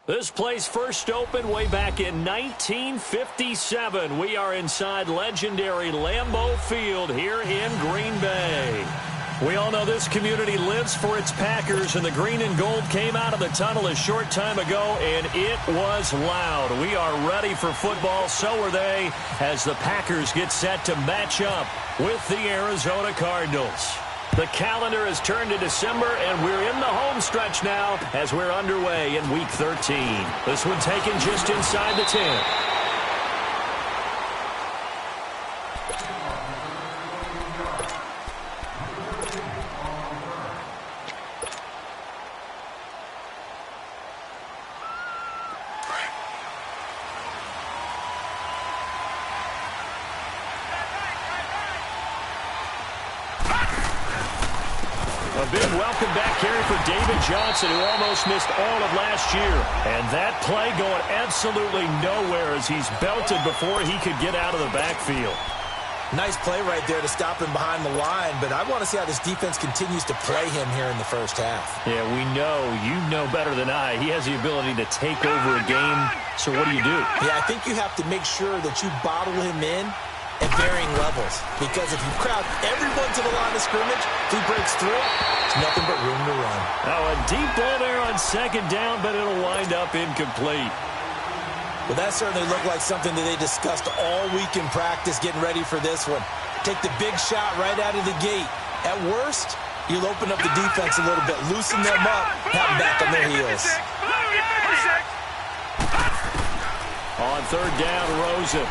This place first opened way back in 1957. We are inside legendary Lambeau Field here in Green Bay. We all know this community lives for its Packers, and the green and gold came out of the tunnel a short time ago, and it was loud. We are ready for football, so are they, as the Packers get set to match up with the Arizona Cardinals. The calendar has turned to December, and we're in the home stretch now as we're underway in Week 13. This one taken just inside the 10. A big welcome back carry for David Johnson, who almost missed all of last year. And that play going absolutely nowhere as he's belted before he could get out of the backfield. Nice play right there to stop him behind the line, but I want to see how this defense continues to play him here in the first half. Yeah, we know. You know better than I. He has the ability to take over a game. So what do you do? Yeah, I think you have to make sure that you bottle him in at varying levels, because if you crowd everyone to the line of scrimmage, if he breaks through, it's nothing but room to run. Oh, a deep ball there on second down, but it'll wind up incomplete. Well, that certainly looked like something that they discussed all week in practice getting ready for this one. Take the big shot right out of the gate. At worst, you'll open up the defense a little bit, loosen them up, have them back on their heels. On third down, Rosen.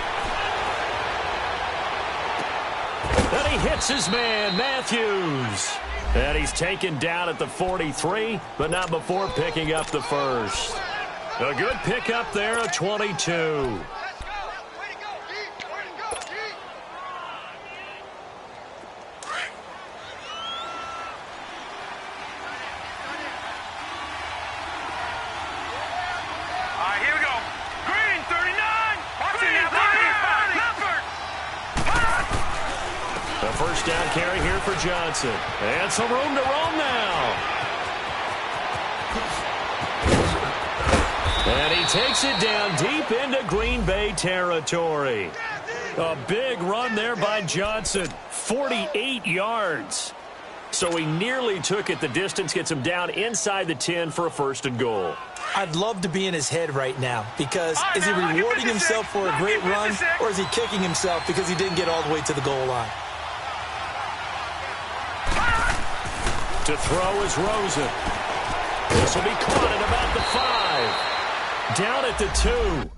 And he hits his man, Matthews. And he's taken down at the 43, but not before picking up the first. A good pickup there, a 22. Here we go. Green, 39. Watch it First down carry here for Johnson. And some room to roam now. And he takes it down deep into Green Bay territory. A big run there by Johnson. 48 yards. So he nearly took it the distance, gets him down inside the 10 for a first and goal. I'd love to be in his head right now because is he rewarding himself for a great run or is he kicking himself because he didn't get all the way to the goal line? To throw is Rosen. This will be caught at about the 5. Down at the 2.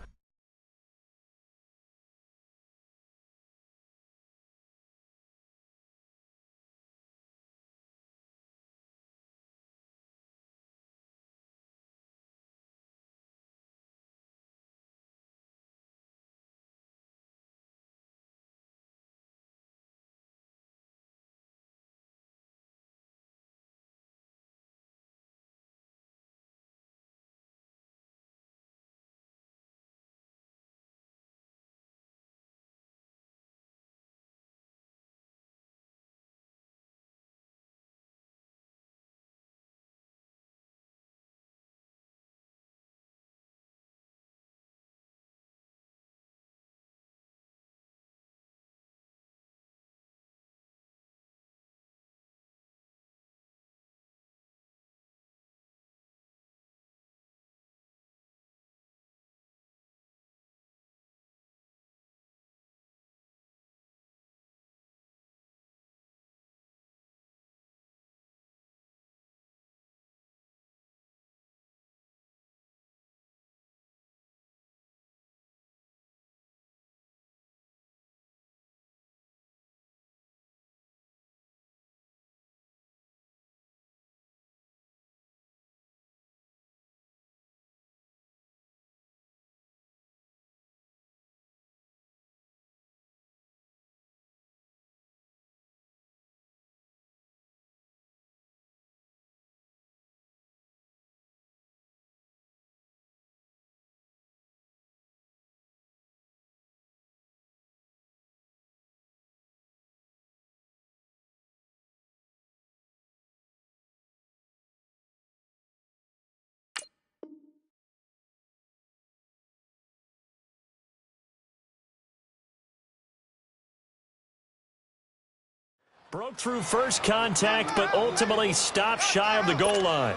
Broke through first contact, but ultimately stopped shy of the goal line.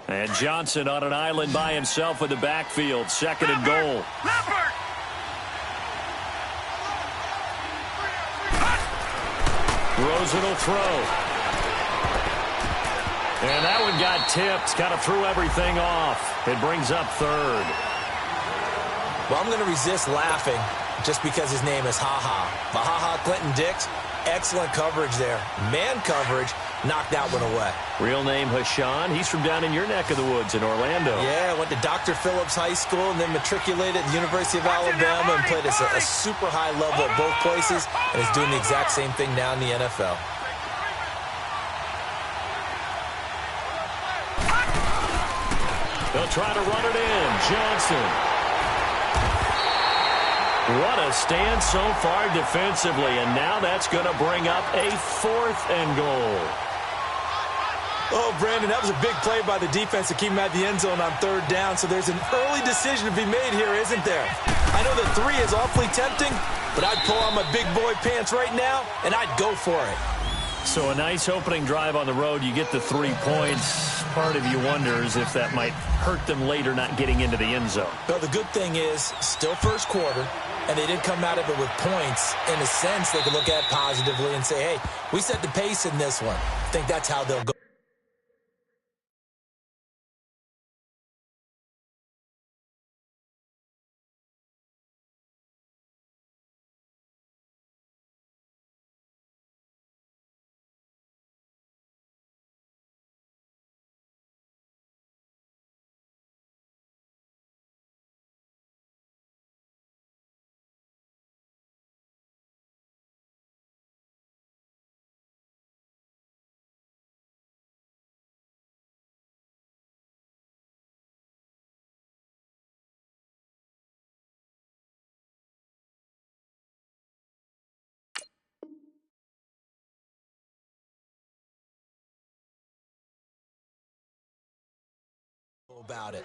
And Johnson on an island by himself in the backfield. Second and goal. Rosen will throw. And that one got tipped. Kind of threw everything off. It brings up third. Well, I'm going to resist laughing just because his name is Ha-Ha. But Ha-Ha Clinton Dix, excellent coverage there. Man coverage, knocked that one away. Real name Hashan. He's from down in your neck of the woods in Orlando. Yeah, went to Dr. Phillips High School and then matriculated at the University of Alabama and played at a super high level at both places and is doing the exact same thing now in the NFL. They'll try to run it in. Johnson. What a stand so far defensively, and now that's going to bring up a 4th and goal. Oh, Brandon, that was a big play by the defense to keep him at the end zone on 3rd down, so there's an early decision to be made here, isn't there? I know that 3 is awfully tempting, but I'd pull on my big boy pants right now, and I'd go for it. So a nice opening drive on the road. You get the 3 points. Part of you wonders if that might hurt them later not getting into the end zone. Well, the good thing is, still first quarter, and they did come out of it with points. In a sense, they can look at it positively and say, hey, we set the pace in this one. I think that's how they'll go. about it.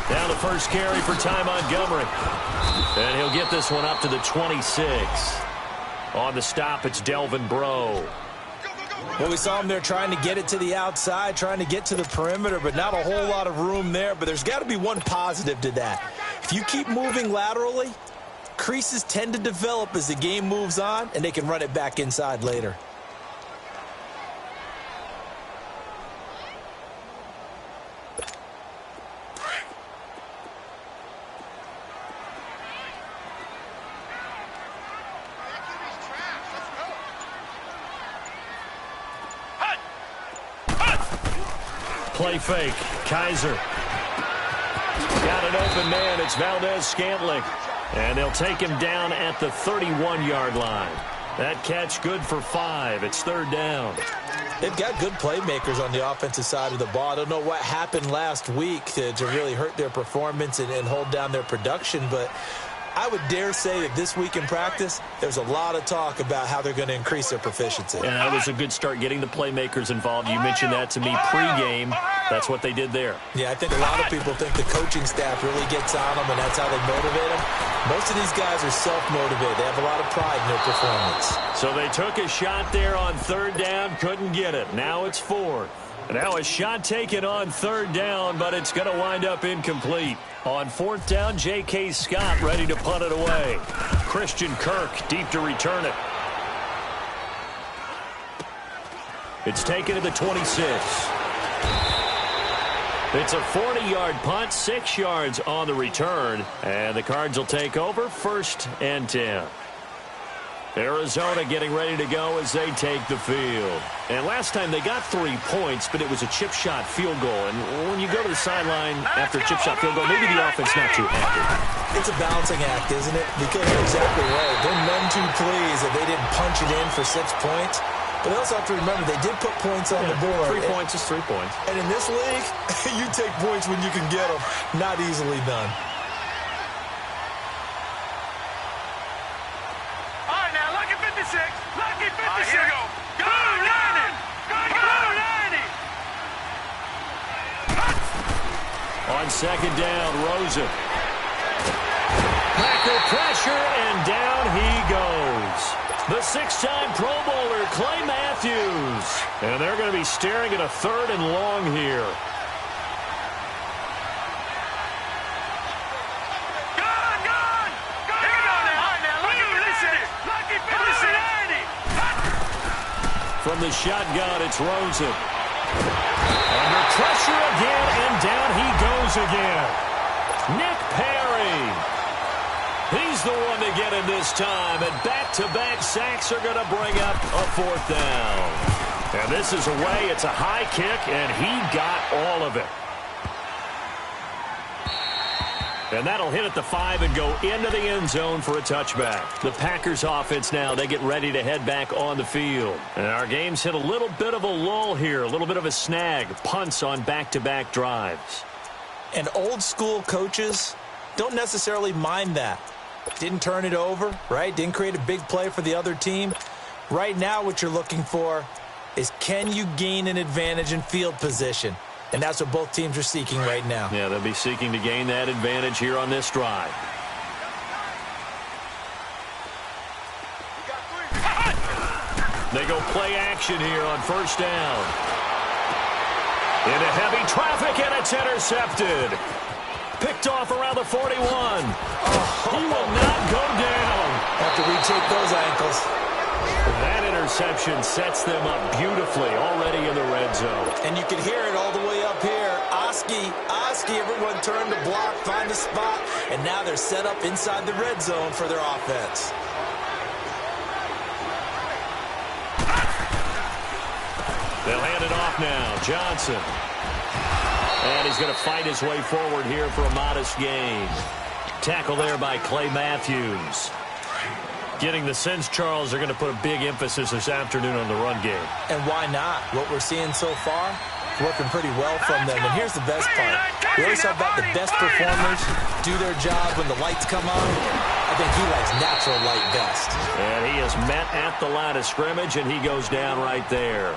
Down the first carry for Ty Montgomery. And he'll get this one up to the 26. On the stop, it's Delvin Breaux. Well, we saw him there trying to get it to the outside, trying to get to the perimeter, but not a whole lot of room there. But there's got to be one positive to that. If you keep moving laterally, creases tend to develop as the game moves on, and they can run it back inside later. Play fake. Kaiser. Got an open man. It's Valdez-Scantling. And they'll take him down at the 31-yard line. That catch good for 5. It's third down. They've got good playmakers on the offensive side of the ball. I don't know what happened last week to really hurt their performance and hold down their production, but I would dare say that this week in practice, there's a lot of talk about how they're going to increase their proficiency. And that was a good start, getting the playmakers involved. You mentioned that to me pregame. That's what they did there. Yeah, I think a lot of people think the coaching staff really gets on them, and that's how they motivate them. Most of these guys are self-motivated. They have a lot of pride in their performance. So they took a shot there on third down, couldn't get it. Now it's fourth. Now a shot taken on third down, but it's going to wind up incomplete. On fourth down, J.K. Scott ready to punt it away. Christian Kirk deep to return it. It's taken to the 26. It's a 40-yard punt, 6 yards on the return, and the Cards will take over, 1st and 10. Arizona getting ready to go as they take the field. And last time they got 3 points, but it was a chip shot field goal. And when you go to the sideline after a chip shot field goal, maybe the offense not too happy. It's a balancing act, isn't it? Because you're exactly right. They're none too pleased that they didn't punch it in for 6 points. But they also have to remember they did put points on the board. 3 points is 3 points. And in this league, you take points when you can get them. Not easily done. Lucky 56. Here we go. Go, Lanny. Go, Lanny. On second down, Rosen. Packer pressure, and down he goes. The 6-time Pro Bowler, Clay Matthews. And they're going to be staring at a 3rd and long here. From the shotgun, it's Rosen. Under pressure again, and down he goes again. Nick Perry. He's the one to get him this time, and back-to-back sacks are going to bring up a 4th down. And this is away. It's a high kick, and he got all of it. And that'll hit at the 5 and go into the end zone for a touchback. The Packers offense now, they get ready to head back on the field. And our game's hit a little bit of a lull here, a little bit of a snag. Punts on back-to-back drives. And old school coaches don't necessarily mind that. Didn't turn it over, right? Didn't create a big play for the other team. Right now what you're looking for is, can you gain an advantage in field position? And that's what both teams are seeking right now. Yeah, they'll be seeking to gain that advantage here on this drive. They go play action here on 1st down. Into heavy traffic, and it's intercepted. Picked off around the 41. He will not go down. Have to recheck those ankles. That interception sets them up beautifully already in the red zone. And you can hear it all the way up here. Oski, everyone turned to block, find a spot, and now they're set up inside the red zone for their offense. They'll hand it off now. Johnson. And he's going to fight his way forward here for a modest gain. Tackle there by Clay Matthews. Getting the sense, Charles, they're going to put a big emphasis this afternoon on the run game. And why not? What we're seeing so far, working pretty well from them. And here's the best part. We always talk about the best performers do their job when the lights come on. I think he likes natural light best. And he is met at the line of scrimmage, and he goes down right there.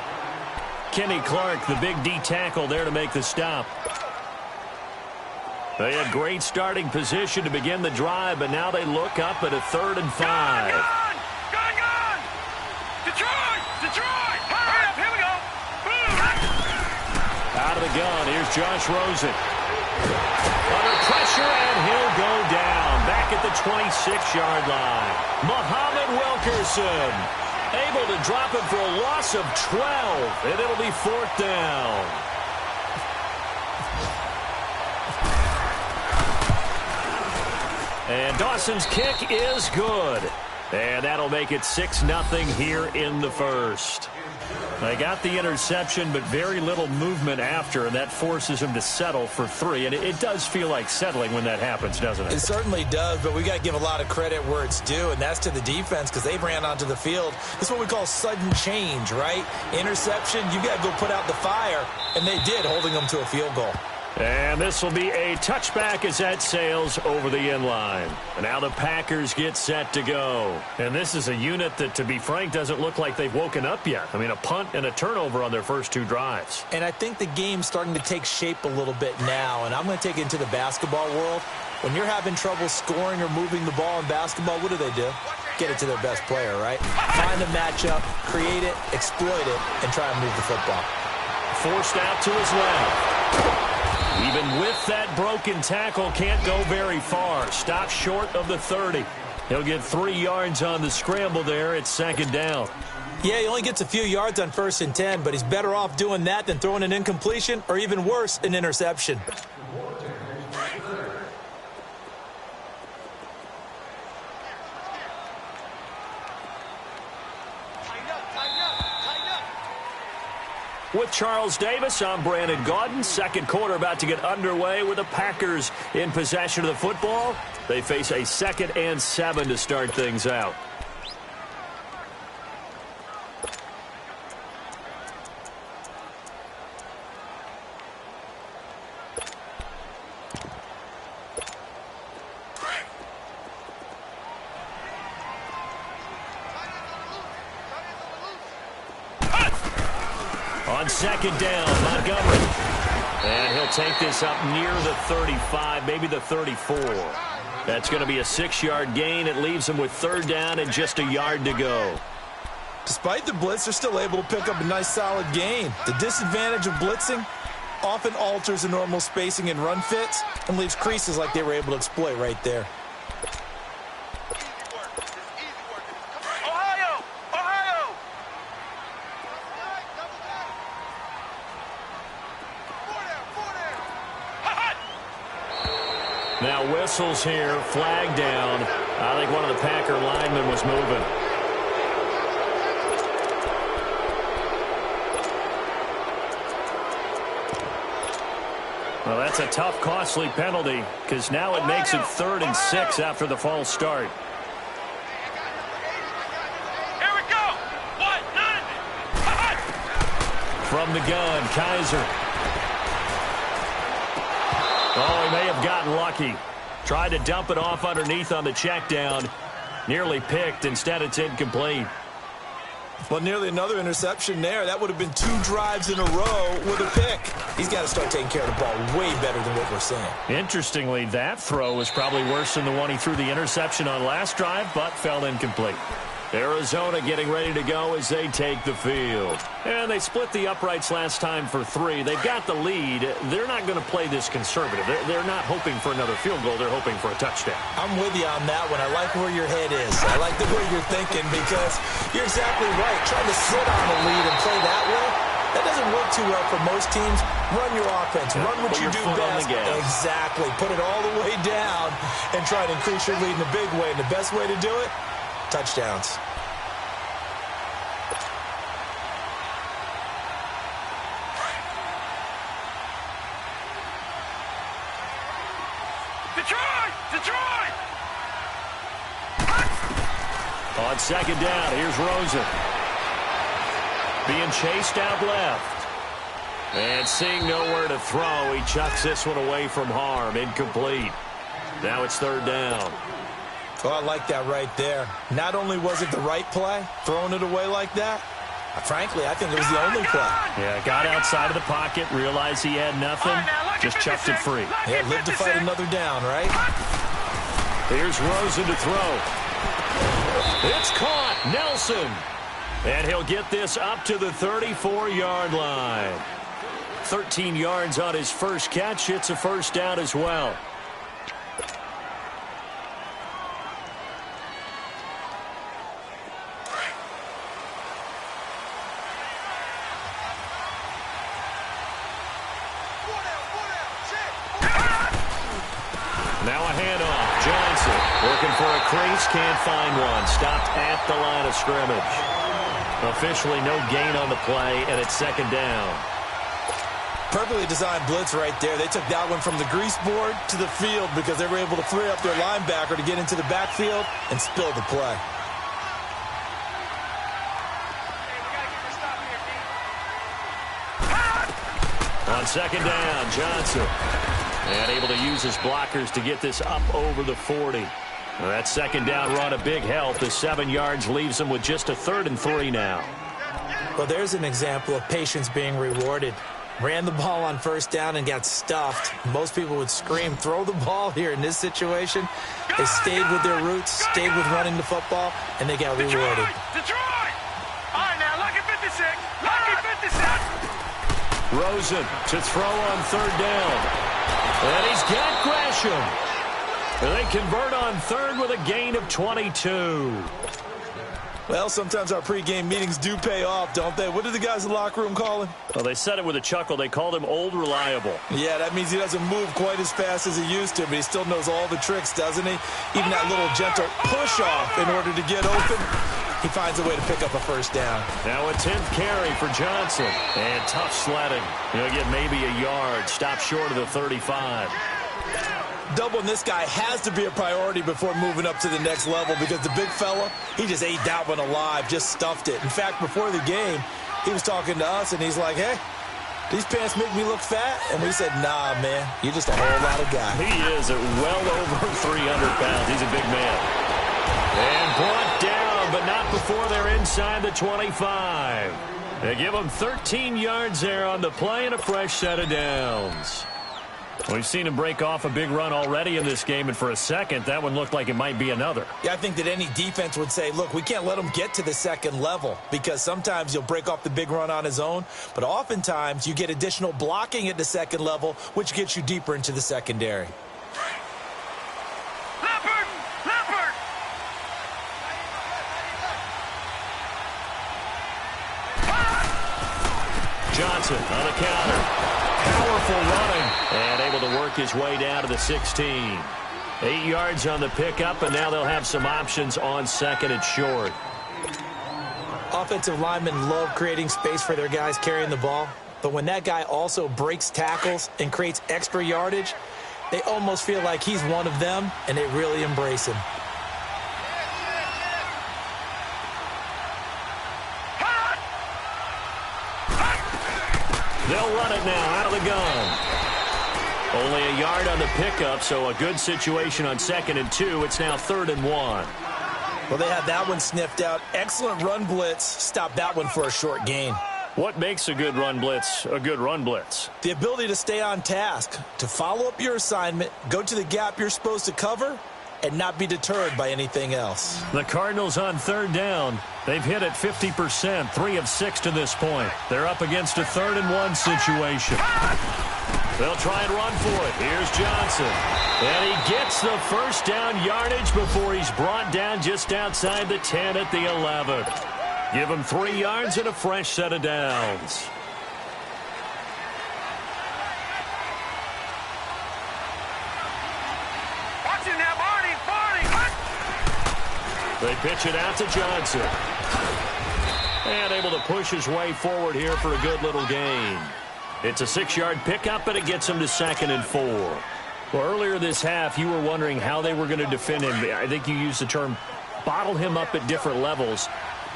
Kenny Clark, the big D tackle there to make the stop. They had great starting position to begin the drive, but now they look up at a 3rd and 5. Gone! Detroit! Hurry up, here we go! Out of the gun, here's Josh Rosen. Under pressure, and he'll go down. Back at the 26-yard line. Muhammad Wilkerson able to drop him for a loss of 12, and it'll be 4th down. And Dawson's kick is good. And that'll make it 6-0 here in the first. They got the interception, but very little movement after, and that forces him to settle for 3. And it does feel like settling when that happens, doesn't it? It certainly does, but we got to give a lot of credit where it's due, and that's to the defense because they ran onto the field. This is what we call sudden change, right? Interception, you got to go put out the fire, and they did, holding them to a field goal. And this will be a touchback as that sails over the end line. And now the Packers get set to go. And this is a unit that, to be frank, doesn't look like they've woken up yet. I mean, a punt and a turnover on their first 2 drives. And I think the game's starting to take shape a little bit now. And I'm going to take it into the basketball world. When you're having trouble scoring or moving the ball in basketball, what do? Get it to their best player, right? Find a matchup, create it, exploit it, and try and move the football. Forced out to his left. Even with that broken tackle, can't go very far. Stop short of the 30. He'll get 3 yards on the scramble there. It's 2nd down. Yeah, he only gets a few yards on 1st and 10, but he's better off doing that than throwing an incompletion or even worse, an interception. With Charles Davis, I'm Brandon Gaudin. Second quarter about to get underway with the Packers in possession of the football. They face a 2nd and 7 to start things out. On 2nd down, Montgomery. And he'll take this up near the 35, maybe the 34. That's going to be a 6-yard gain. It leaves him with 3rd down and just a yard to go. Despite the blitz, they're still able to pick up a nice, solid gain. The disadvantage of blitzing often alters the normal spacing and run fits and leaves creases like they were able to exploit right there. Now whistles here, flag down. I think one of the Packer linemen was moving. Well, that's a tough, costly penalty because now it makes it 3rd and 6 after the false start. Here we go! What? None! From the gun, Kaiser. Oh, he may have gotten lucky. Tried to dump it off underneath on the check down. Nearly picked. Instead, it's incomplete. Well, nearly another interception there. That would have been 2 drives in a row with a pick. He's got to start taking care of the ball way better than what we're seeing. Interestingly, that throw was probably worse than the one he threw the interception on last drive, but fell incomplete. Arizona getting ready to go as they take the field. And they split the uprights last time for 3. They've got the lead. They're not going to play this conservative. They're not hoping for another field goal. They're hoping for a touchdown. I'm with you on that one. I like where your head is. I like the way you're thinking because you're exactly right. Trying to sit on the lead and play that way, that doesn't work too well for most teams. Run your offense. Run what you do best. Exactly. Put it all the way down and try to increase your lead in a big way. And the best way to do it, touchdowns. Detroit! On second down, here's Rosen. Being chased out left. And seeing nowhere to throw, he chucks this one away from harm. Incomplete. Now it's third down. Oh, I like that right there. Not only was it the right play, throwing it away like that, frankly, I think it was the only play. Yeah, got outside of the pocket, realized he had nothing, just chucked it free. Yeah, lived to fight another down, right? Here's Rosen to throw. It's caught. Nelson. And he'll get this up to the 34-yard line. 13 yards on his first catch. It's a first down as well. Now a handoff. Johnson looking for a crease, can't find one. Stopped at the line of scrimmage. Officially no gain on the play, and it's second down. Perfectly designed blitz right there. They took that one from the grease board to the field because they were able to free up their linebacker to get into the backfield and spill the play. On second down, Johnson. And able to use his blockers to get this up over the 40. Well, that second down run a big help. The 7 yards leaves him with just a 3rd and 3 now. Well, there's an example of patience being rewarded. Ran the ball on first down and got stuffed. Most people would scream, throw the ball here. In this situation, they stayed with their roots, stayed with running the football, and they got rewarded. Detroit! All right, now, lucky 56. Lucky 56. Rosen to throw on third down. And he's got Gresham. They convert on third with a gain of 22. Well, sometimes our pregame meetings do pay off, don't they? What did the guys in the locker room call him? Well, they said it with a chuckle. They called him Old Reliable. Yeah, that means he doesn't move quite as fast as he used to, but he still knows all the tricks, doesn't he? Even that little gentle push-off in order to get open, he finds a way to pick up a first down. Now a 10th carry for Johnson. And tough sledding. He'll get maybe a yard. Stop short of the 35. Doubling this guy has to be a priority before moving up to the next level because the big fella, he just ate that one alive, just stuffed it. In fact, before the game, he was talking to us, and he's like, hey, these pants make me look fat? And we said, nah, man, you're just a whole lot of guy. He is at well over 300 pounds. He's a big man. And brought down, but not before they're inside the 25. They give him 13 yards there on the play and a fresh set of downs. We've seen him break off a big run already in this game, and for a second, that one looked like it might be another. Yeah, I think that any defense would say, look, we can't let him get to the second level because sometimes he'll break off the big run on his own, but oftentimes you get additional blocking at the second level, which gets you deeper into the secondary. Leopard! Johnson on the counter. Powerful running and able to work his way down to the 16. 8 yards on the pickup, and now they'll have some options on second and short. Offensive linemen love creating space for their guys carrying the ball, but when that guy also breaks tackles and creates extra yardage, they almost feel like he's one of them, and they really embrace him. They'll run it now out of the gun. Only a yard on the pickup, so a good situation on 2nd and 2. It's now 3rd and 1. Well, they had that one sniffed out. Excellent run blitz. Stop that one for a short gain. What makes a good run blitz a good run blitz? The ability to stay on task, to follow up your assignment, go to the gap you're supposed to cover, and not be deterred by anything else. The Cardinals on third down. They've hit it 50%, 3 of 6 to this point. They're up against a 3rd and 1 situation. They'll try and run for it. Here's Johnson. And he gets the first down yardage before he's brought down just outside the 10 at the 11. Give him 3 yards and a fresh set of downs. Watch it now, Barney! They pitch it out to Johnson. And able to push his way forward here for a good little gain. It's a 6-yard pickup, and it gets him to 2nd and 4. Well, earlier this half, you were wondering how they were going to defend him. I think you used the term bottle him up at different levels,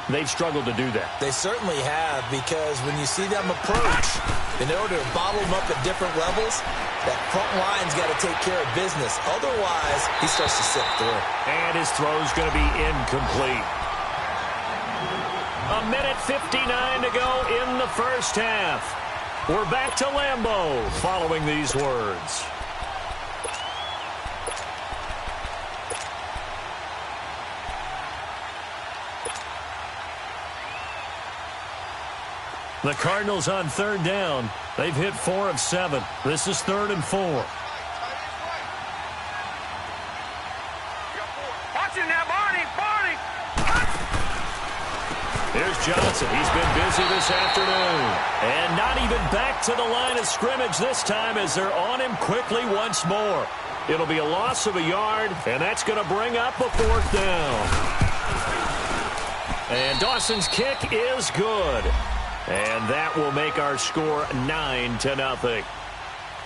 they've struggled to do that. They certainly have, because when you see them approach, in order to bottle them up at different levels, that front line's got to take care of business. Otherwise, he starts to slip through. And his throw's going to be incomplete. A minute 59 to go in the first half. We're back to Lambeau following these words. The Cardinals on third down. They've hit 4 of 7. This is 3rd and 4. Watch it now, Barney. Here's Johnson. He's been busy this afternoon. And not even back to the line of scrimmage this time as they're on him quickly once more. It'll be a loss of a yard, and that's going to bring up a 4th down. And Dawson's kick is good. And that will make our score 9-0.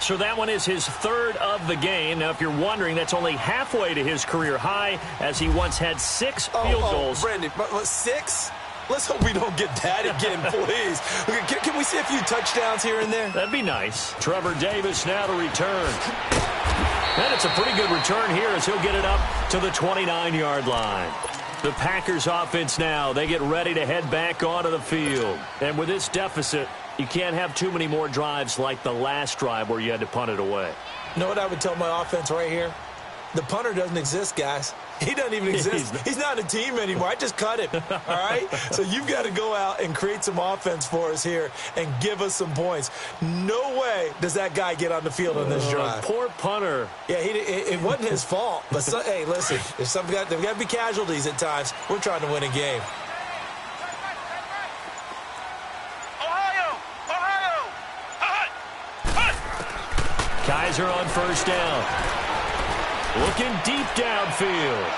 So that one is his 3rd of the game. Now, if you're wondering, that's only halfway to his career high, as he once had 6 field goals. Brandon, 6? Let's hope we don't get that again, please. Can we see a few touchdowns here and there? That'd be nice. Trevor Davis now to return. And it's a pretty good return here as he'll get it up to the 29-yard line. The Packers offense now, they get ready to head back onto the field. And with this deficit, you can't have too many more drives like the last drive where you had to punt it away. You know what I would tell my offense right here? The punter doesn't exist, guys. He doesn't even exist. He's not a team anymore. I just cut him, all right? So you've got to go out and create some offense for us here and give us some points. No way does that guy get on the field on this drive. Poor punter. Yeah, it wasn't his fault. But, hey, listen, there's got to be casualties at times. We're trying to win a game. Kaiser on first down. Looking deep downfield.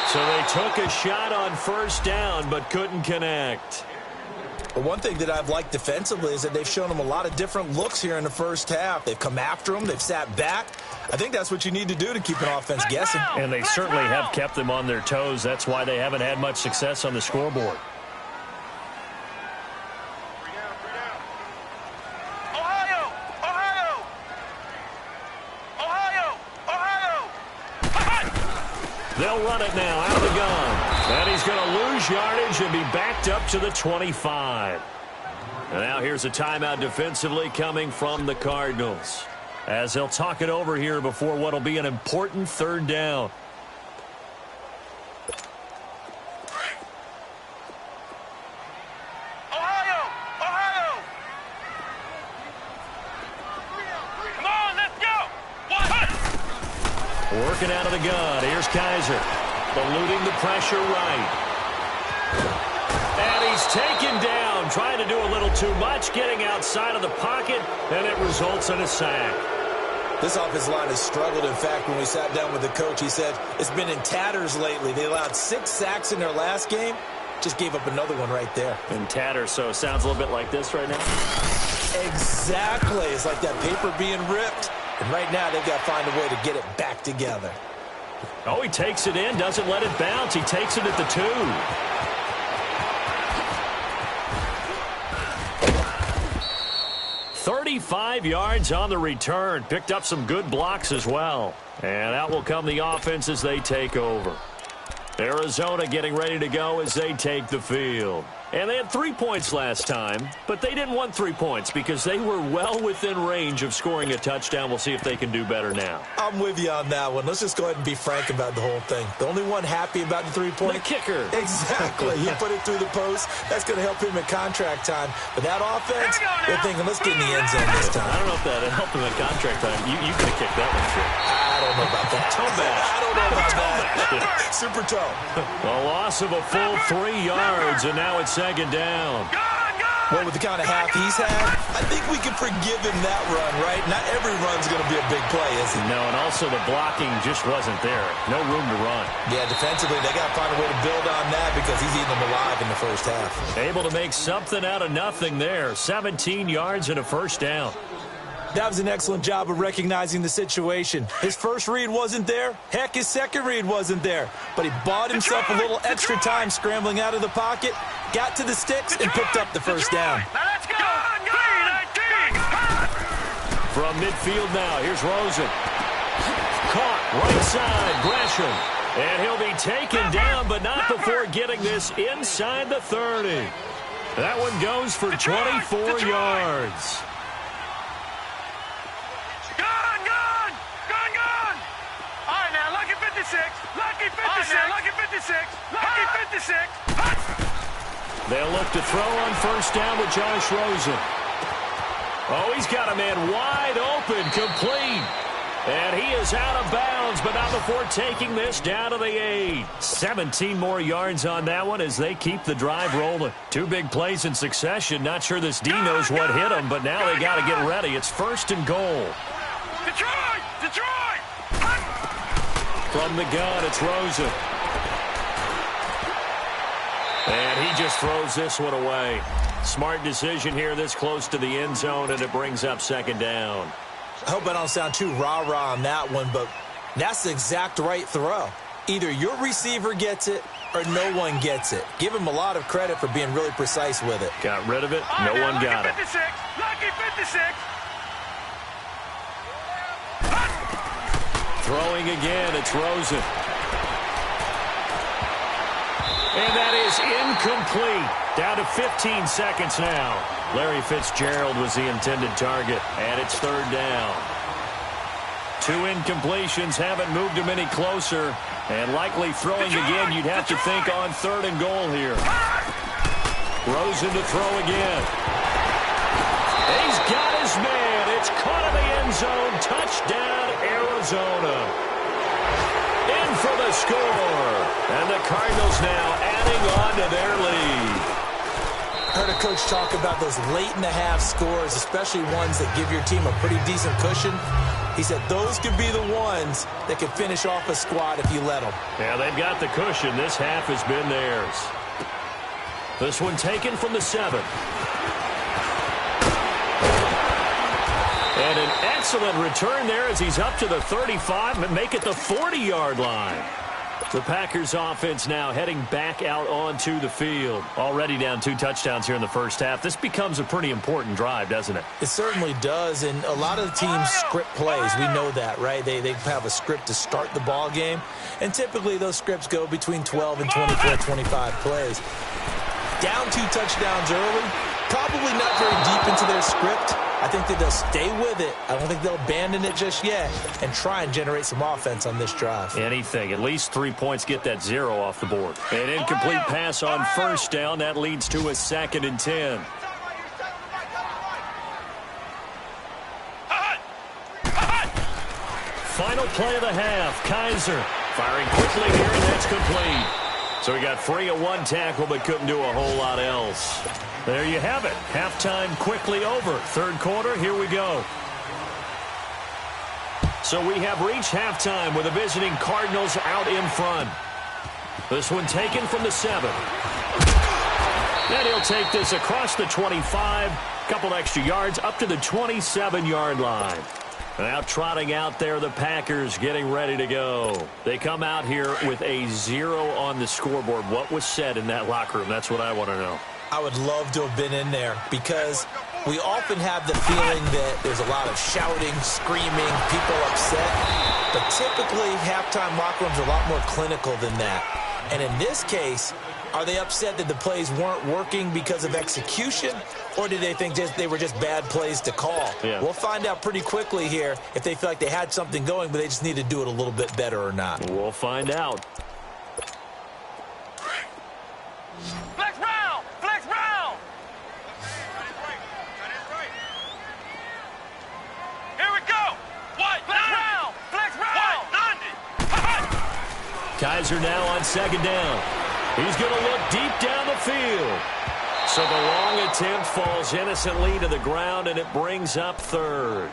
So they took a shot on first down but couldn't connect. Well, one thing that I've liked defensively is that they've shown them a lot of different looks here in the first half. They've come after them. They've sat back. I think that's what you need to do to keep an offense guessing. And they certainly have kept them on their toes. That's why they haven't had much success on the scoreboard. They'll run it now out of the gun. And he's going to lose yardage and be backed up to the 25. And now here's a timeout defensively coming from the Cardinals, as they'll talk it over here before what will be an important 3rd down. Working out of the gun. Here's Kaiser. Eluding the pressure right. And he's taken down. Trying to do a little too much. Getting outside of the pocket. And it results in a sack. This offensive line has struggled. In fact, when we sat down with the coach, he said it's been in tatters lately. They allowed 6 sacks in their last game. Just gave up another one right there. In tatters, so it sounds a little bit like this right now. Exactly. It's like that paper being ripped. And right now, they've got to find a way to get it back together. Oh, he takes it in, doesn't let it bounce. He takes it at the 2. 35 yards on the return. Picked up some good blocks as well. And out will come the offense as they take over. Arizona getting ready to go as they take the field. And they had 3 points last time, but they didn't want 3 points because they were well within range of scoring a touchdown. We'll see if they can do better now. I'm with you on that one. Let's just go ahead and be frank about the whole thing. The only one happy about the 3-point? The kicker. Exactly. He put it through the post. That's going to help him at contract time. But that offense, they're thinking, let's get in the end zone this time. I don't know if that helped him at contract time. You could have kicked that one, too. I don't know about that. Toe bash. I don't know about that. Super toe. A loss of a full 3 yards, and now it's 2nd down. Well, with the kind of half he's had, I think we can forgive him that run, right? Not every run's going to be a big play, is it? No, and also the blocking just wasn't there. No room to run. Yeah, defensively, they got to find a way to build on that because he's eating them alive in the first half. Able to make something out of nothing there. 17 yards and a 1st down. That was an excellent job of recognizing the situation. His first read wasn't there. Heck, his second read wasn't there. But he bought himself a little extra time scrambling out of the pocket, got to the sticks, and picked up the first down. Now let's go. From midfield now, here's Rosen. Caught, right side, Gresham. And he'll be taken down, but not before getting this inside the 30. That one goes for 24 yards. Gone. All right, now, lucky 56. Lucky 56. Lucky 56. They'll look to throw on first down with Josh Rosen. Oh, he's got a man wide open, complete. And he is out of bounds, but not before taking this down to the 8. 17 more yards on that one as they keep the drive rolling. Two big plays in succession. Not sure this D knows what hit him, but now they got to get ready. It's first and goal. Detroit! From the gun, it's Rosen. And he just throws this one away. Smart decision here this close to the end zone, and it brings up second down. I hope I don't sound too rah-rah on that one, but that's the exact right throw. Either your receiver gets it or no one gets it. Give him a lot of credit for being really precise with it. Got rid of it. No one got it. Lucky 56. Throwing again, it's Rosen. And that is incomplete. Down to 15 seconds now. Larry Fitzgerald was the intended target, and it's third down. Two incompletions haven't moved him any closer, and likely throwing again, you'd have to think on third and goal here. Rosen to throw again. He's got his man. It's caught in the end zone. Touchdown, Arizona. In for the score. And the Cardinals now adding on to their lead. Heard a coach talk about those late-in-the-half scores, especially ones that give your team a pretty decent cushion. He said those could be the ones that could finish off a squad if you let them. Yeah, they've got the cushion. This half has been theirs. This one taken from the 7. And an excellent return there as he's up to the 35 and make it the 40-yard line. The Packers offense now heading back out onto the field. Already down 2 touchdowns here in the first half. This becomes a pretty important drive, doesn't it? It certainly does, and a lot of the teams script plays. We know that, right? They have a script to start the ball game, and typically those scripts go between 12 and 24, 25 plays. Down 2 touchdowns early, probably not very deep into their script. I think that they'll stay with it. I don't think they'll abandon it just yet and try and generate some offense on this drive. Anything. At least 3 points, get that 0 off the board. An incomplete pass on first down. That leads to a 2nd and 10. Final play of the half. Kaiser firing quickly here, and that's complete. So he got free of 1 tackle but couldn't do a whole lot else. There you have it. Halftime quickly over. Third quarter, here we go. So we have reached halftime with the visiting Cardinals out in front. This one taken from the 7. And he'll take this across the 25. Couple extra yards up to the 27-yard line. Now trotting out there, the Packers getting ready to go. They come out here with a 0 on the scoreboard. What was said in that locker room? That's what I want to know. I would love to have been in there because we often have the feeling that there's a lot of shouting, screaming, people upset. But typically, halftime locker rooms are a lot more clinical than that. And in this case, are they upset that the plays weren't working because of execution? Or did they think they were just bad plays to call? Yeah. We'll find out pretty quickly here if they feel like they had something going, but they just need to do it a little bit better or not. We'll find out. Flex round! Flex round! Here we go! What? Flex round! Flex round! Kaiser now on 2nd down. He's going to look deep down the field. So the long attempt falls innocently to the ground, and it brings up 3rd.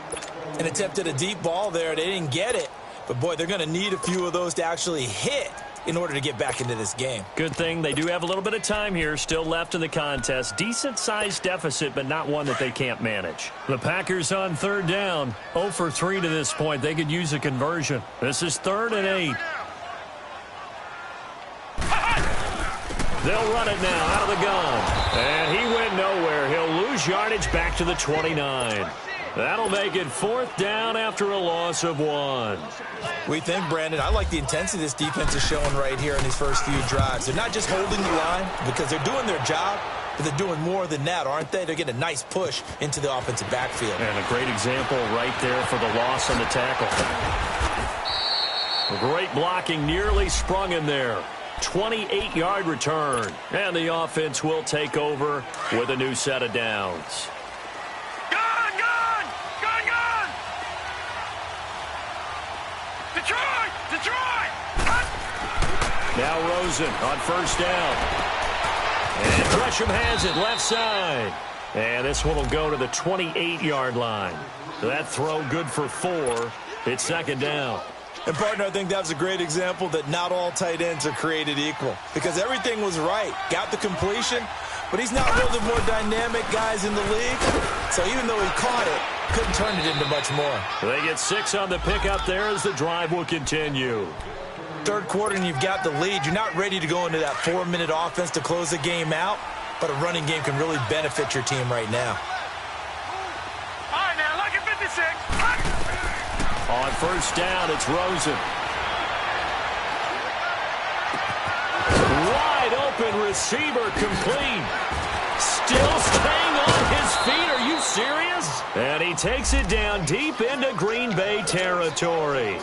An attempt at a deep ball there. They didn't get it. But, boy, they're going to need a few of those to actually hit in order to get back into this game. Good thing they do have a little bit of time here still left in the contest. Decent-sized deficit, but not one that they can't manage. The Packers on third down. 0 for 3 to this point. They could use a conversion. This is 3rd and 8. They'll run it now out of the gun. And he went nowhere. He'll lose yardage back to the 29. That'll make it 4th down after a loss of 1. We think, Brandon, I like the intensity this defense is showing right here in these first few drives. They're not just holding the line because they're doing their job, but they're doing more than that, aren't they? They're getting a nice push into the offensive backfield. And a great example right there for the loss on the tackle. Great blocking, nearly sprung him there. 28-yard return. And the offense will take over with a new set of downs. Gun, gun! Gun, gun! Detroit! Detroit! Now Rosen on 1st down. And Gresham has it left side. And this one will go to the 28-yard line. That throw good for 4. It's 2nd down. And, partner, I think that's a great example that not all tight ends are created equal because everything was right. Got the completion, but he's not one of the more dynamic guys in the league. So even though he caught it, couldn't turn it into much more. They get 6 on the pickup there as the drive will continue. 3rd quarter and you've got the lead. You're not ready to go into that 4-minute offense to close the game out, but a running game can really benefit your team right now. All right, now, look at 56. On 1st down, it's Rosen. Wide open receiver complete. Still staying on his feet. Are you serious? And he takes it down deep into Green Bay territory.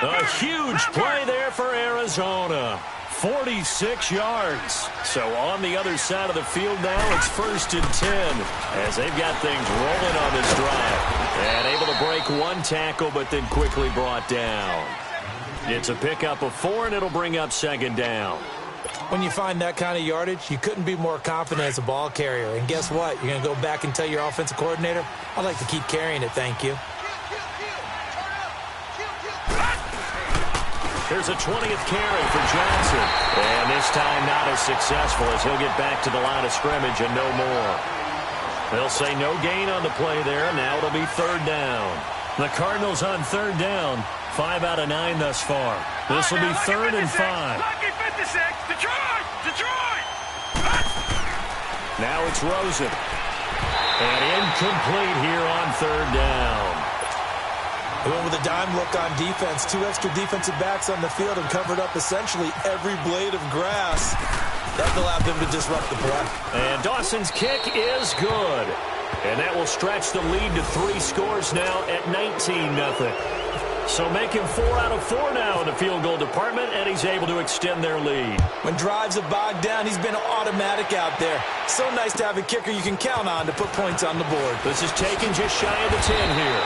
A huge play there for Arizona. 46 yards. So on the other side of the field now, it's 1st and 10 as they've got things rolling on this drive. And able to break 1 tackle, but then quickly brought down. It's a pickup of 4, and it'll bring up 2nd down. When you find that kind of yardage, you couldn't be more confident as a ball carrier. And guess what? You're going to go back and tell your offensive coordinator, I'd like to keep carrying it, thank you. Here's a 20th carry for Johnson. And this time not as successful as he'll get back to the line of scrimmage and no more. They'll say no gain on the play there. Now it'll be 3rd down. The Cardinals on 3rd down. 5 out of 9 thus far. This will be 3rd and 5. Lucky 56. Detroit! Detroit! Now it's Rosen. And incomplete here on 3rd down. They went with a dime look on defense. 2 extra defensive backs on the field and covered up essentially every blade of grass. That allowed them to disrupt the play. And Dawson's kick is good. And that will stretch the lead to 3 scores now at 19-0. So make him 4 out of 4 now in the field goal department, and he's able to extend their lead. When drives are bogged down, he's been automatic out there. So nice to have a kicker you can count on to put points on the board. This is taken just shy of the 10 here.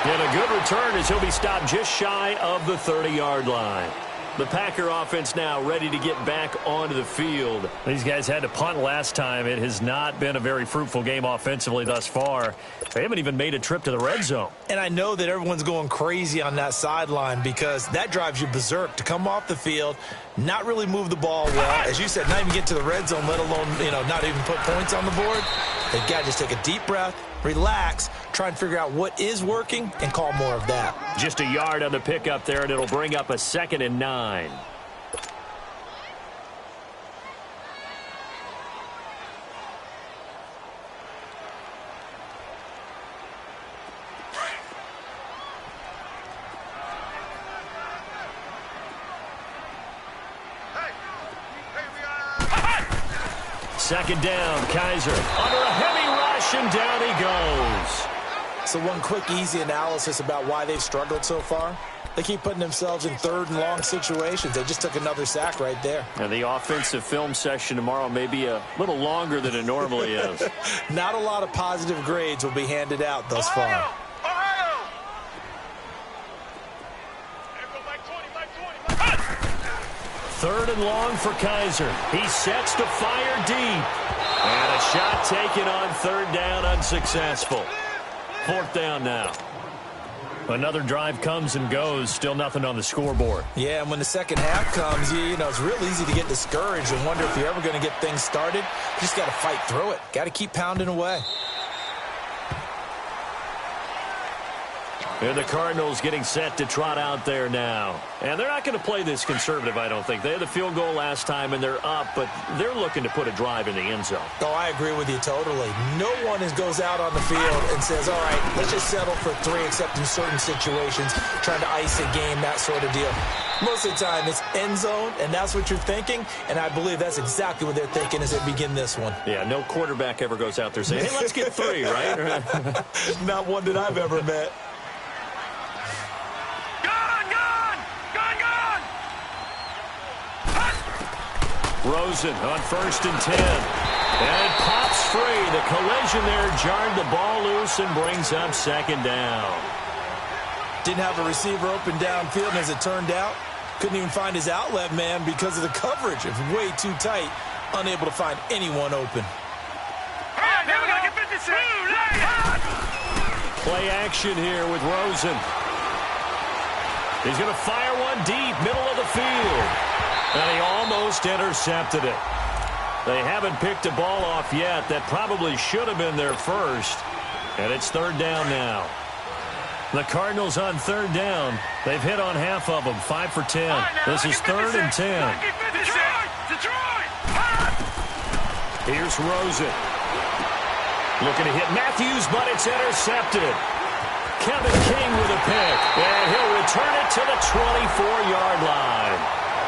And a good return as he'll be stopped just shy of the 30-yard line. The Packer offense now ready to get back onto the field. These guys had to punt last time. It has not been a very fruitful game offensively thus far. They haven't even made a trip to the red zone. And I know that everyone's going crazy on that sideline because that drives you berserk to come off the field, not really move the ball well. As you said, not even get to the red zone, let alone, not even put points on the board. They've got to just take a deep breath, relax, try and figure out what is working, and call more of that. Just a yard on the pickup there, and it'll bring up a 2nd and 9. Second down, Kaiser under a heavy rush, and down he goes. So one quick, easy analysis about why they've struggled so far. They keep putting themselves in 3rd and long situations. They just took another sack right there. And the offensive film session tomorrow may be a little longer than it normally is. Not a lot of positive grades will be handed out thus far. Ohio! 3rd and long for Kaiser. He sets to fire deep. And a shot taken on 3rd down, unsuccessful. 4th down now. Another drive comes and goes, still nothing on the scoreboard. Yeah, and when the second half comes, you know, it's real easy to get discouraged and wonder if you're ever going to get things started. You just got to fight through it. Got to keep pounding away. And the Cardinals getting set to trot out there now. And they're not going to play this conservative, I don't think. They had the field goal last time, and they're up, but they're looking to put a drive in the end zone. Oh, I agree with you totally. No one goes out on the field and says, all right, let's just settle for 3, except in certain situations, trying to ice a game, that sort of deal. Most of the time, it's end zone, and that's what you're thinking, and I believe that's exactly what they're thinking as they begin this one. Yeah, no quarterback ever goes out there saying, hey, let's get 3, right? Not one that I've ever met. Rosen on 1st and 10. And it pops free. The collision there jarred the ball loose and brings up 2nd down. Didn't have a receiver open downfield, and as it turned out, couldn't even find his outlet man because of the coverage. It was way too tight, unable to find anyone open. Play action here with Rosen. He's going to fire one deep, middle of the field. And he almost intercepted it. They haven't picked a ball off yet. That probably should have been their first. And it's 3rd down now. The Cardinals on 3rd down. They've hit on half of them, 5 for 10. This is 3rd and 10. Here's Rosen. Looking to hit Matthews, but it's intercepted. Kevin King with a pick. And he'll return it to the 24-yard line.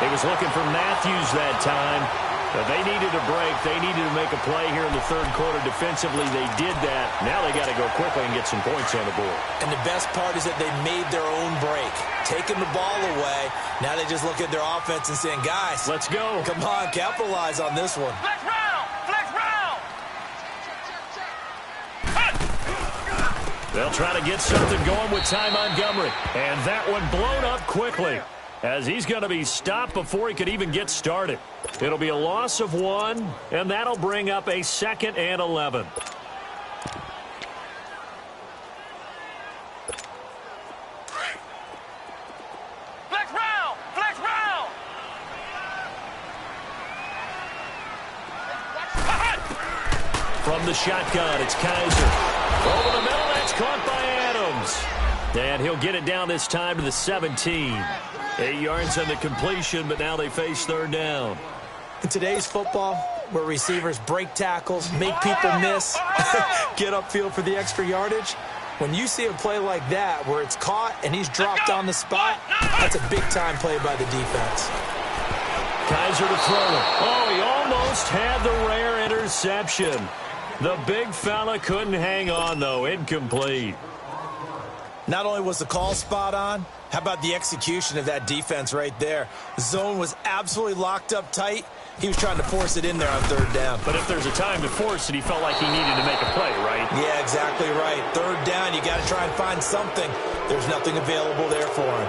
He was looking for Matthews that time. But they needed a break. They needed to make a play here in the 3rd quarter. Defensively, they did that. Now they got to go quickly and get some points on the board. And the best part is that they made their own break. Taking the ball away. Now they just look at their offense and saying, guys, let's go. Come on, capitalize on this one. Flex round! Flex round! They'll try to get something going with Ty Montgomery. And that one blown up quickly, as he's going to be stopped before he could even get started. It'll be a loss of 1, and that'll bring up a 2nd and 11. Flex round! Flex round! From the shotgun, it's Kaiser. Over the middle, that's caught by Adams. And he'll get it down this time to the 17. 8 yards on the completion, but now they face 3rd down. In today's football, where receivers break tackles, make people miss, get upfield for the extra yardage, when you see a play like that where it's caught and he's dropped on the spot, that's a big-time play by the defense. Kaiser to throw it. Oh, he almost had the rare interception. The big fella couldn't hang on, though. Incomplete. Not only was the call spot on, how about the execution of that defense right there? The zone was absolutely locked up tight. He was trying to force it in there on 3rd down. But if there's a time to force it, he felt like he needed to make a play, right? Yeah, exactly right. 3rd down, you got to try and find something. There's nothing available there for him.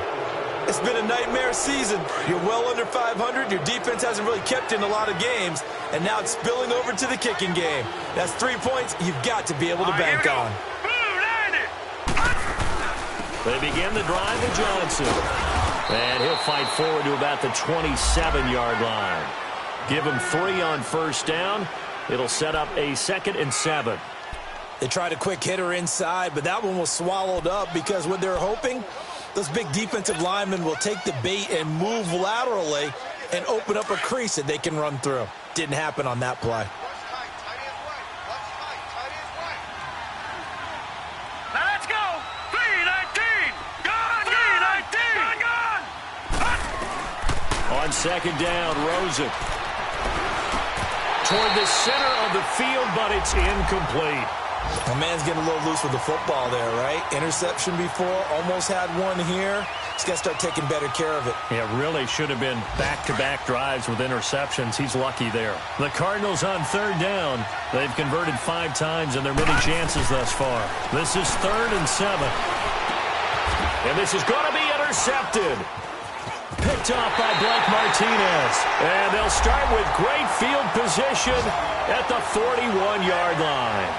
It's been a nightmare season. You're well under 500. Your defense hasn't really kept in a lot of games. And now it's spilling over to the kicking game. That's 3 points you've got to be able to bank on. They begin the drive with Johnson. And he'll fight forward to about the 27-yard line. Give him 3 on 1st down. It'll set up a 2nd and 7. They tried a quick hitter inside, but that one was swallowed up because what they're hoping, those big defensive linemen will take the bait and move laterally and open up a crease that they can run through. Didn't happen on that play. Now let's go! 3-19! Gone! 3-19! Gone! On 2nd down, Rosen. Toward the center of the field, but it's incomplete. My man's getting a little loose with the football there, right? Interception before, almost had one here. He's got to start taking better care of it. Yeah, really should have been back-to-back drives with interceptions. He's lucky there. The Cardinals on 3rd down. They've converted 5 times in their many chances thus far. This is 3rd and 7. And this is going to be intercepted. Picked off by Blake Martinez. And they'll start with great field position at the 41-yard line.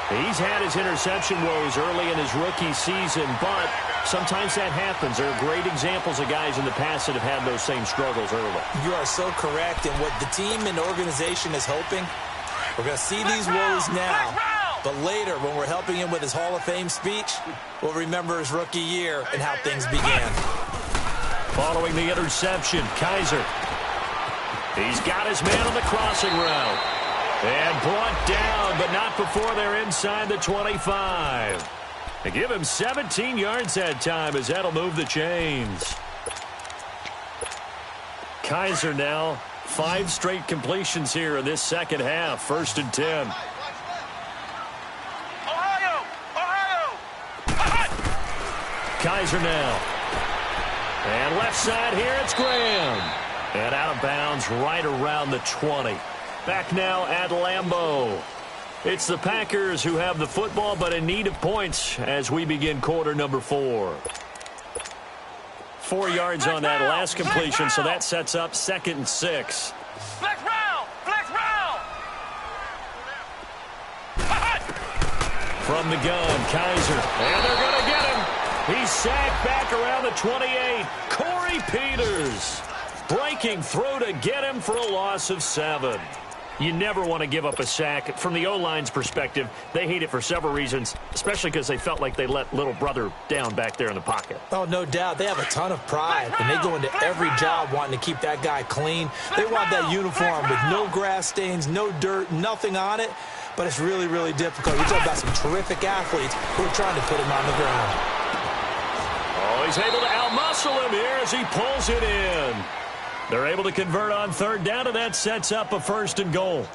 He's had his interception woes early in his rookie season, but sometimes that happens. There are great examples of guys in the past that have had those same struggles early. You are so correct. And what the team and organization is hoping, we're going to see these woes now, but later when we're helping him with his Hall of Fame speech, we'll remember his rookie year and how things began. Following the interception, Kaiser. He's got his man on the crossing route. And brought down, but not before they're inside the 25. They give him 17 yards that time as that'll move the chains. Kaiser now, 5 straight completions here in this second half. 1st and 10. Ohio! Kaiser now. And left side here, it's Graham. And out of bounds right around the 20. Back now at Lambeau. It's the Packers who have the football, but in need of points as we begin quarter number 4. 4 yards on that last completion, so that sets up 2nd and 6. Flex round! From the gun, Kaiser. And they're going to get him. He's sacked back around the 28. Corey Peters breaking through to get him for a loss of 7. You never want to give up a sack. From the O-line's perspective, they hate it for several reasons, especially because they felt like they let little brother down back there in the pocket. Oh, no doubt. They have a ton of pride, and they go into every job wanting to keep that guy clean. They want that uniform with no grass stains, no dirt, nothing on it, but it's really, really difficult. You're talking about some terrific athletes who are trying to put him on the ground. Oh, he's able to out-muscle him here as he pulls it in. They're able to convert on 3rd down, and that sets up a 1st and goal.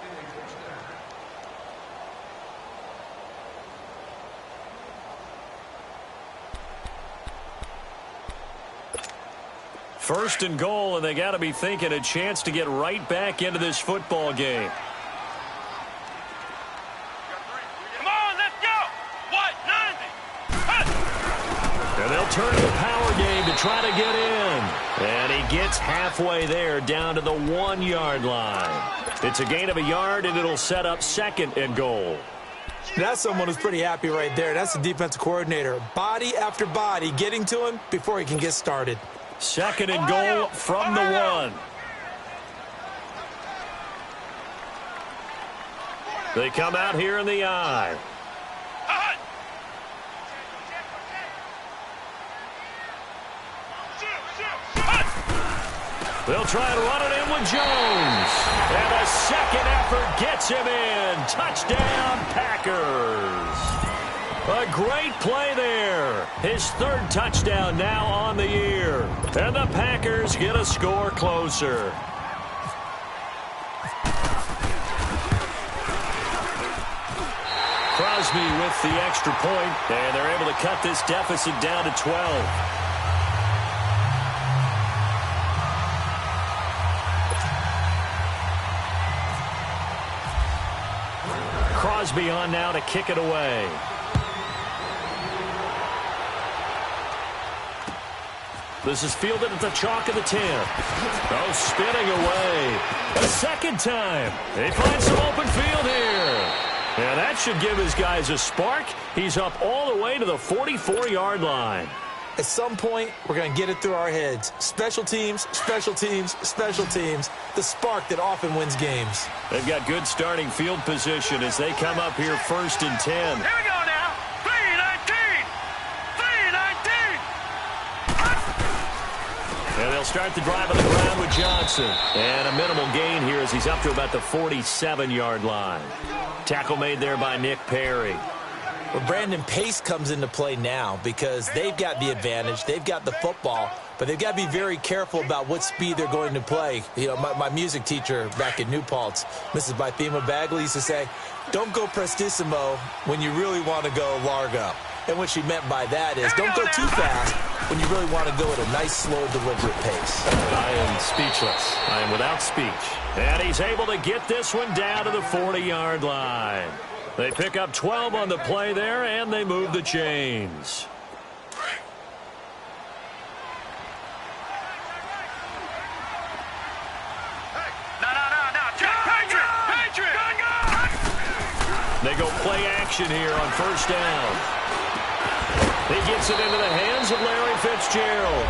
First and goal, and they got to be thinking a chance to get right back into this football game. Come on, let's go! What? 90! And they'll turn to the power game to try to get in. And he gets halfway there down to the 1-yard line. It's a gain of a yard, and it'll set up 2nd and goal. That's someone who's pretty happy right there. That's the defensive coordinator. Body after body getting to him before he can get started. 2nd and goal from the 1. They come out here in the I. They'll try and run it in with Jones. And a second effort gets him in. Touchdown, Packers. A great play there. His 3rd touchdown now on the year. And the Packers get a score closer. Crosby with the extra point, and they're able to cut this deficit down to 12. Crosby on now to kick it away. This is fielded at the chalk of the 10. Oh, spinning away. A second time. They find some open field here. And that should give his guys a spark. He's up all the way to the 44-yard line. At some point, we're going to get it through our heads. Special teams, special teams, special teams. The spark that often wins games. They've got good starting field position as they come up here 1st and 10. Here we go now. 3-19. 3-19. And they'll start the drive on the ground with Johnson. And a minimal gain here as he's up to about the 47-yard line. Tackle made there by Nick Perry. Well, Brandon, pace comes into play now because they've got the advantage. They've got the football, but they've got to be very careful about what speed they're going to play. You know, my music teacher back in New Paltz, Mrs. Bythema Bagley, used to say, don't go prestissimo when you really want to go largo. And what she meant by that is don't go too fast when you really want to go at a nice, slow, deliberate pace. I am speechless. I am without speech. And he's able to get this one down to the 40-yard line. They pick up 12 on the play there, and they move the chains. They go play action here on first down. He gets it into the hands of Larry Fitzgerald.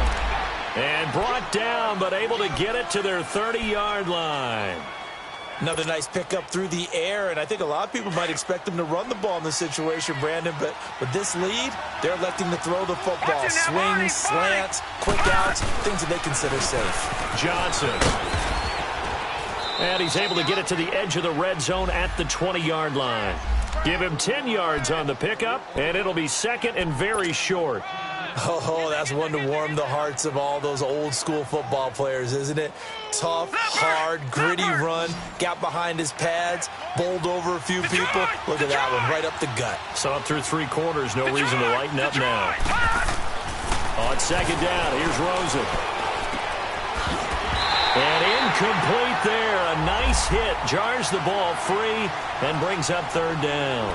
And brought down, but able to get it to their 30-yard line. Another nice pickup through the air, and I think a lot of people might expect them to run the ball in this situation, Brandon, but with this lead, they're electing to throw the football. Swings, slants, quick outs, things that they consider safe. Johnson. And he's able to get it to the edge of the red zone at the 20-yard line. Give him 10 yards on the pickup, and it'll be second and very short. Oh, that's one to warm the hearts of all those old-school football players, isn't it? Tough, hard, gritty run, got behind his pads, bowled over a few people. Look at that one, right up the gut. So up through 3 quarters, no reason to lighten up now. On second down, here's Rosen. And incomplete there. A nice hit, jars the ball free, and brings up third down.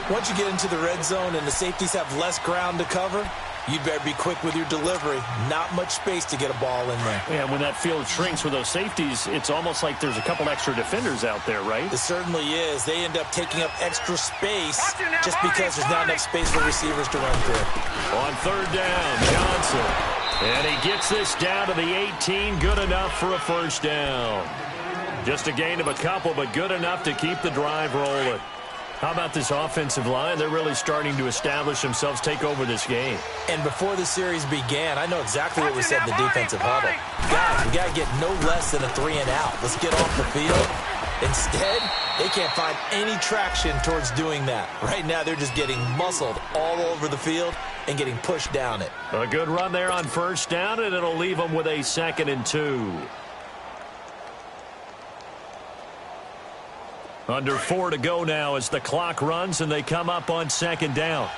Once you get into the red zone and the safeties have less ground to cover, you'd better be quick with your delivery. Not much space to get a ball in there. Yeah, when that field shrinks with those safeties, it's almost like there's a couple extra defenders out there, right? It certainly is. They end up taking up extra space just because there's not enough space for receivers to run through. On third down, Johnson. And he gets this down to the 18. Good enough for a first down. Just a gain of a couple, but good enough to keep the drive rolling. How about this offensive line? They're really starting to establish themselves, take over this game. And before the series began, I know exactly what we said in the defensive huddle. Guys, we got to get no less than a 3-and-out. Let's get off the field. Instead, they can't find any traction towards doing that. Right now, they're just getting muscled all over the field and getting pushed down it. A good run there on first down, and it'll leave them with a 2nd and 2. Under 4 to go now as the clock runs and they come up on second down.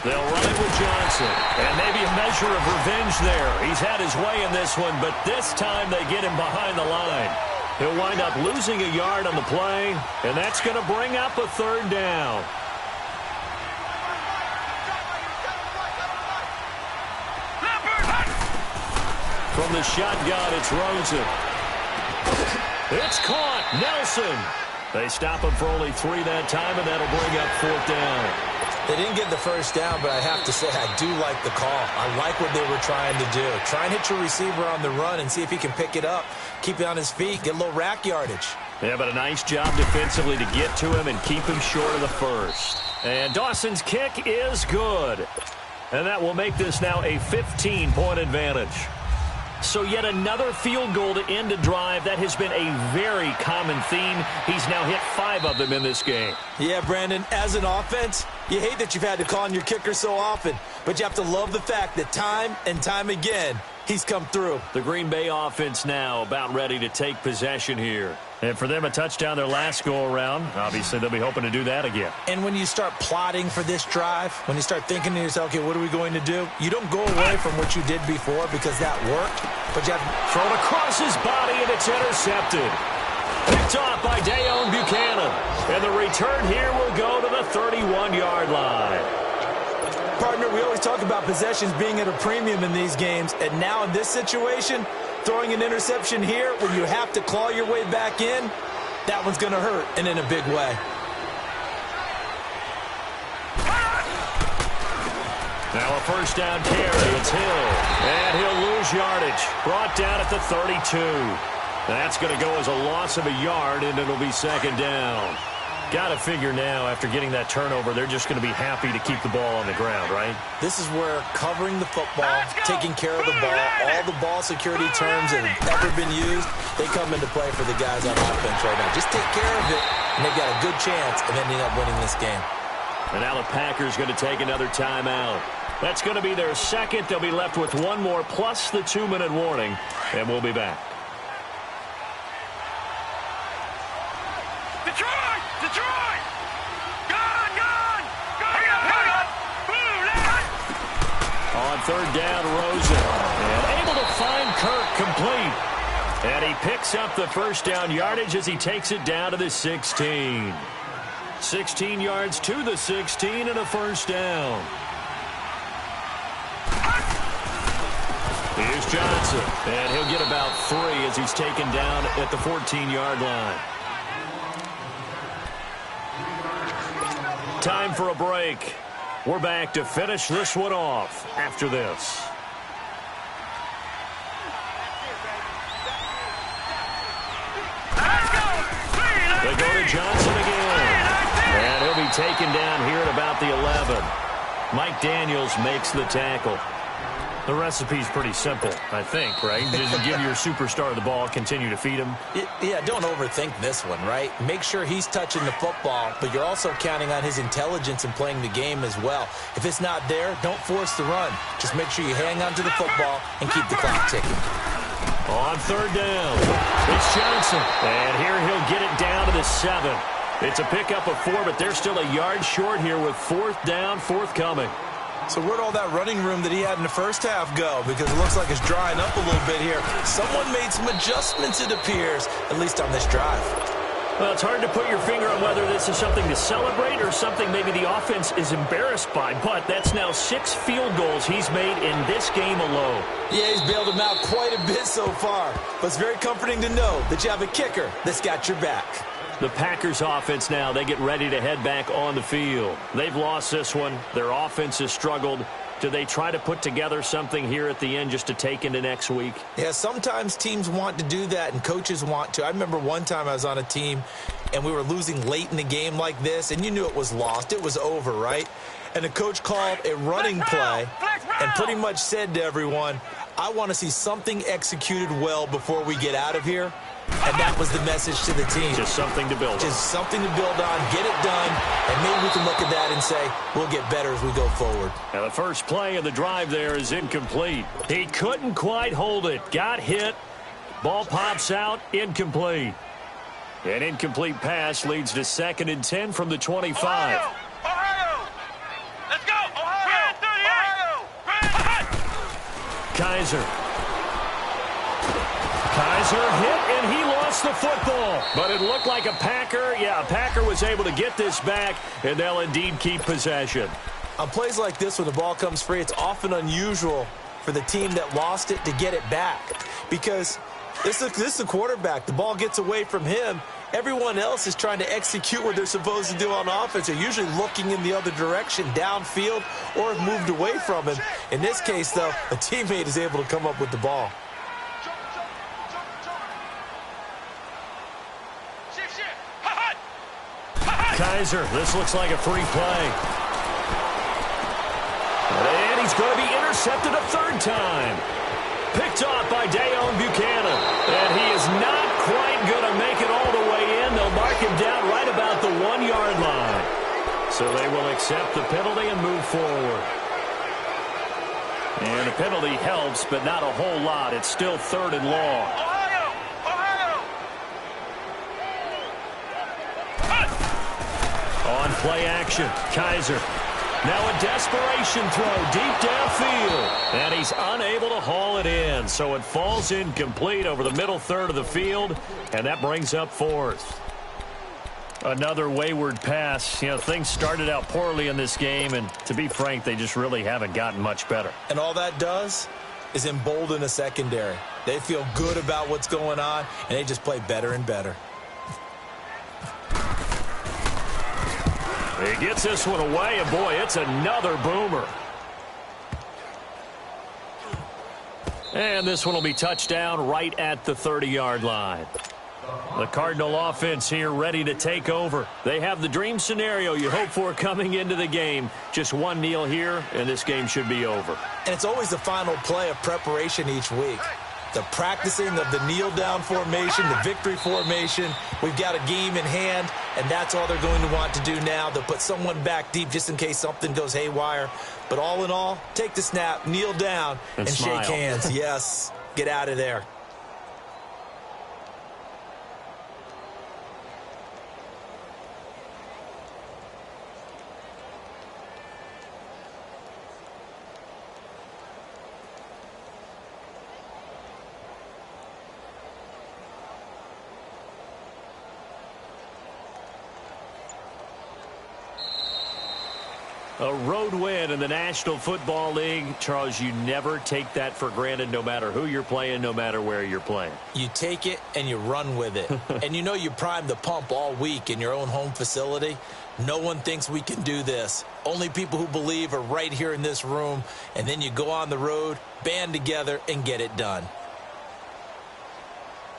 They'll run it with Johnson. And maybe a measure of revenge there. He's had his way in this one, but this time they get him behind the line. He'll wind up losing a yard on the play, and that's going to bring up a third down. From the shotgun, it's Rosen. It's caught. Nelson. They stop him for only 3 that time, and that'll bring up 4th down. They didn't get the first down, but I have to say I do like the call. I like what they were trying to do. Try and hit your receiver on the run and see if he can pick it up, keep it on his feet, get a little rack yardage. Yeah, but a nice job defensively to get to him and keep him short of the first. And Dawson's kick is good. And that will make this now a 15-point advantage. So yet another field goal to end a drive. That has been a very common theme. He's now hit 5 of them in this game. Yeah, Brandon, as an offense, you hate that you've had to call on your kicker so often, but you have to love the fact that time and time again, he's come through. The Green Bay offense now about ready to take possession here. And for them, a touchdown their last go-around. Obviously, they'll be hoping to do that again. And when you start plotting for this drive, when you start thinking to yourself, okay, what are we going to do? You don't go away from what you did before because that worked, but you have to throw it across his body, and it's intercepted. Picked off by Dayon Buchanan. And the return here will go to the 31-yard line. Partner, we always talk about possessions being at a premium in these games, and now in this situation, throwing an interception here when you have to claw your way back in, that one's going to hurt, and in a big way. Now a first down carry. It's Hill. And he'll lose yardage. Brought down at the 32. That's going to go as a loss of a yard, and it'll be 2nd down. Got to figure now, after getting that turnover, they're just going to be happy to keep the ball on the ground, right? This is where covering the football, taking care of the ball, all the ball security terms that have ever been used, they come into play for the guys on offense right now. Just take care of it, and they've got a good chance of ending up winning this game. And now the Packers going to take another timeout. That's going to be their 2nd. They'll be left with 1 more, plus the 2-minute warning, and we'll be back. Detroit! Detroit! Gone! Gone! Hurry up! On 3rd down, Rosen. And able to find Kirk complete. And he picks up the first down yardage as he takes it down to the 16. 16 yards to the 16 and a first down. Here's Johnson, and he'll get about 3 as he's taken down at the 14-yard line. Time for a break. We're back to finish this one off after this. They go to Johnson again. And he'll be taken down here at about the 11. Mike Daniels makes the tackle. The recipe's pretty simple, I think, right? Just give your superstar the ball, continue to feed him. Yeah, don't overthink this one, right? Make sure he's touching the football, but you're also counting on his intelligence in playing the game as well. If it's not there, don't force the run. Just make sure you hang on to the football and keep the clock ticking. On 3rd down, it's Johnson. And here he'll get it down to the 7. It's a pickup of 4, but they're still a yard short here with 4th down, forthcoming. So where'd all that running room that he had in the first half go? Because it looks like it's drying up a little bit here. Someone made some adjustments, it appears, at least on this drive. Well, it's hard to put your finger on whether this is something to celebrate or something maybe the offense is embarrassed by. But that's now 6 field goals he's made in this game alone. Yeah, he's bailed them out quite a bit so far. But it's very comforting to know that you have a kicker that's got your back. The Packers offense now, they get ready to head back on the field. They've lost this one. Their offense has struggled. Do they try to put together something here at the end just to take into next week? Yeah, sometimes teams want to do that and coaches want to. I remember one time I was on a team and we were losing late in the game like this, and you knew it was lost. It was over, right? And the coach called a running play and pretty much said to everyone, I want to see something executed well before we get out of here. And that was the message to the team. Just something to build on. Just something to build on, get it done, and maybe we can look at that and say, we'll get better as we go forward. Now the first play of the drive there is incomplete. He couldn't quite hold it. Got hit. Ball pops out, incomplete. An incomplete pass leads to 2nd and 10 from the 25. Ohio! Ohio! Let's go! Ohio! Kaiser hit, and he lost the football. But it looked like a Packer was able to get this back, and they'll indeed keep possession. On plays like this, when the ball comes free, it's often unusual for the team that lost it to get it back. Because this is a quarterback. The ball gets away from him. Everyone else is trying to execute what they're supposed to do on offense. They're usually looking in the other direction, downfield, or have moved away from him. In this case, though, a teammate is able to come up with the ball. Kaiser, this looks like a free play. And he's going to be intercepted a 3rd time. Picked off by Dayon Buchanan. And he is not quite going to make it all the way in. They'll mark him down right about the 1-yard line. So they will accept the penalty and move forward. And the penalty helps, but not a whole lot. It's still 3rd and long. On play action, Kaiser. Now a desperation throw deep downfield. And he's unable to haul it in. So it falls incomplete over the middle 3rd of the field. And that brings up 4th. Another wayward pass. You know, things started out poorly in this game. And to be frank, they just really haven't gotten much better. And all that does is embolden a secondary. They feel good about what's going on, and they just play better and better. He gets this one away, and boy, it's another boomer. And this one will be touchdown right at the 30-yard line. The Cardinal offense here ready to take over. They have the dream scenario you hope for coming into the game. Just one kneel here, and this game should be over. And it's always the final play of preparation each week. The practicing of the kneel-down formation, the victory formation. We've got a game in hand, and that's all they're going to want to do now. They'll put someone back deep just in case something goes haywire. But all in all, take the snap, kneel down, and shake hands. Yes, get out of there. A road win in the National Football League. Charles, you never take that for granted no matter who you're playing, no matter where you're playing. You take it and you run with it. And you know you primed the pump all week in your own home facility. No one thinks we can do this. Only people who believe are right here in this room. And then you go on the road, band together, and get it done.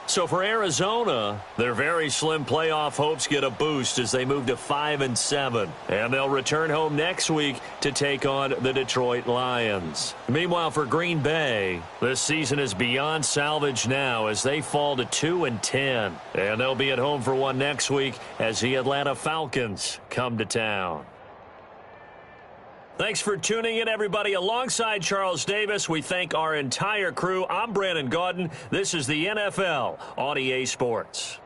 So for Arizona, their very slim playoff hopes get a boost as they move to 5-7. And they'll return home next week to take on the Detroit Lions. Meanwhile, for Green Bay, this season is beyond salvage now as they fall to 2-10. And they'll be at home for one next week as the Atlanta Falcons come to town. Thanks for tuning in, everybody. Alongside Charles Davis, we thank our entire crew. I'm Brandon Gaudin. This is the NFL on EA Sports.